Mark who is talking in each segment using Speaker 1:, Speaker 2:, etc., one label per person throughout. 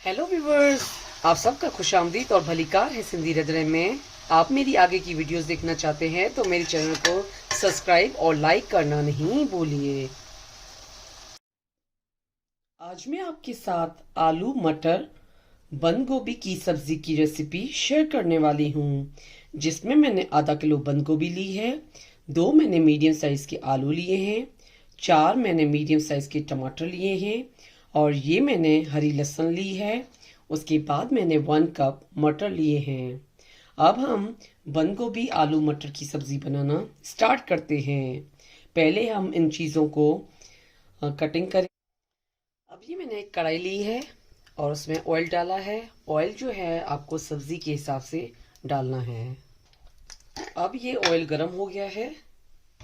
Speaker 1: Hello viewers, आप सबका खुशामदीद और भलीकार है सिंधी रजरे में। आप मेरी आगे की वीडियोस देखना चाहते हैं तो मेरे चैनल को सब्सक्राइब और लाइक करना नहीं भूलिए। आज मैं आपके साथ आलू मटर बंद गोभी की सब्जी की रेसिपी शेयर करने वाली हूँ, जिसमें मैंने आधा किलो बंद गोभी ली है, 2 मैंने मीडियम साइज के आलू लिए हैं, 4 मैंने मीडियम साइज के टमाटर लिए हैं और ये मैंने हरी लहसुन ली है। उसके बाद मैंने 1 कप मटर लिए हैं। अब हम बंद गोभी आलू मटर की सब्जी बनाना स्टार्ट करते हैं। पहले हम इन चीज़ों को कटिंग करें। अब ये मैंने एक कढ़ाई ली है और उसमें ऑयल डाला है। ऑयल जो है आपको सब्जी के हिसाब से डालना है। अब ये ऑयल गर्म हो गया है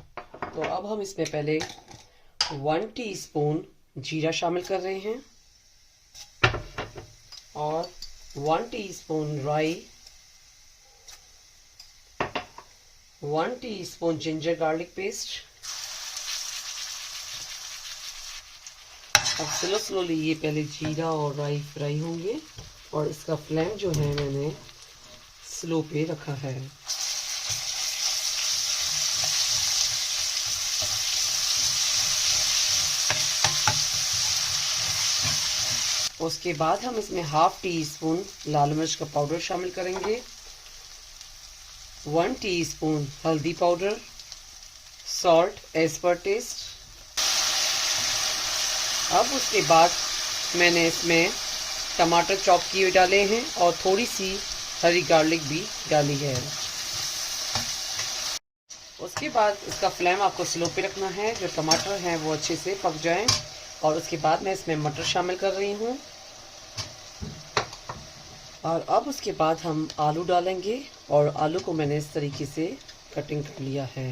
Speaker 1: तो अब हम इसमें पहले 1 टीस्पून जीरा शामिल कर रहे हैं और 1 टीस्पून राई, 1 टीस्पून जिंजर गार्लिक पेस्ट। अब स्लोली ये पहले जीरा और राई फ्राई होंगे और इसका फ्लेम जो है मैंने स्लो पे रखा है। उसके बाद हम इसमें 1/2 टीस्पून लाल मिर्च का पाउडर शामिल करेंगे, 1 टीस्पून हल्दी powder, salt as per taste. अब उसके बाद मैंने इसमें टमाटर चॉप किए डाले हैं और थोड़ी सी हरी गार्लिक भी डाली है। उसके बाद इसका फ्लेम आपको स्लो पे रखना है, जो टमाटर हैं वो अच्छे से पक जाएं। और उसके बाद मैं इसमें मटर शामिल कर रही हूँ और अब उसके बाद हम आलू डालेंगे और आलू को मैंने इस तरीके से कटिंग कर लिया है।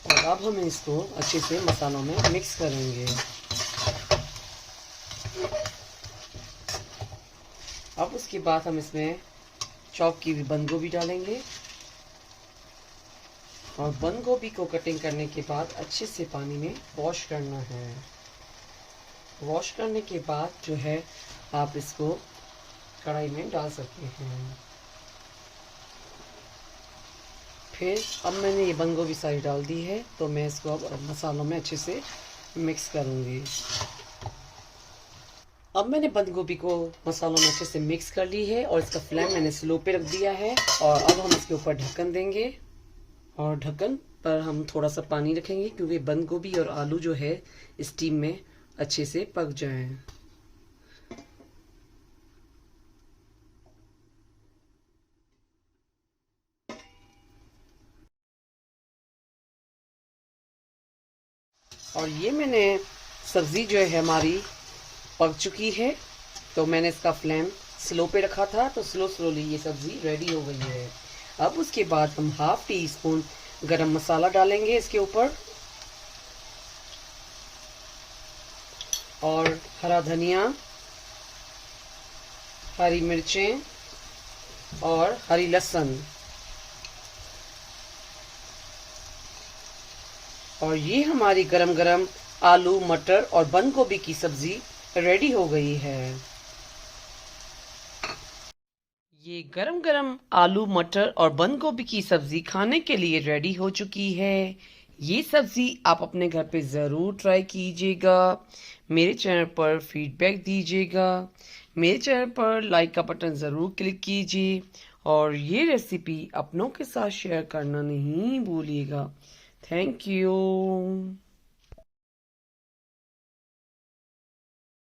Speaker 1: और अब हम इसको अच्छे से मसालों में मिक्स करेंगे। अब उसके बाद हम इसमें चॉप की हुई बंद गोभी डालेंगे और बंद गोभी को कटिंग करने के बाद अच्छे से पानी में वॉश करना है। वॉश करने के बाद जो है आप इसको कढ़ाई में डाल सकते हैं। फिर अब मैंने ये बंद गोभी सारी डाल दी है तो मैं इसको अब मसालों में अच्छे से मिक्स करूँगी। अब मैंने बंद गोभी को मसालों में अच्छे से मिक्स कर ली है और इसका फ्लेम मैंने स्लो पे रख दिया है। और अब हम इसके ऊपर ढक्कन देंगे और ढक्कन पर हम थोड़ा सा पानी रखेंगे क्योंकि बंद गोभी और आलू जो है स्टीम में अच्छे से पक जाएं। और ये मैंने सब्ज़ी जो है हमारी पक चुकी है तो मैंने इसका फ्लेम स्लो पे रखा था तो स्लोली ये सब्ज़ी रेडी हो गई है। अब उसके बाद हम 1/2 टीस्पून गरम मसाला डालेंगे इसके ऊपर और हरा धनिया, हरी मिर्चें और हरी लहसुन। और ये हमारी गरम गरम आलू मटर और बंद गोभी की सब्जी रेडी हो गई है। ये गरम गरम आलू मटर और बंद गोभी की सब्जी खाने के लिए रेडी हो चुकी है। ये सब्जी आप अपने घर पे ज़रूर ट्राई कीजिएगा। मेरे चैनल पर फीडबैक दीजिएगा। मेरे चैनल पर लाइक का बटन ज़रूर क्लिक कीजिए और ये रेसिपी अपनों के साथ शेयर करना नहीं भूलिएगा। Thank you.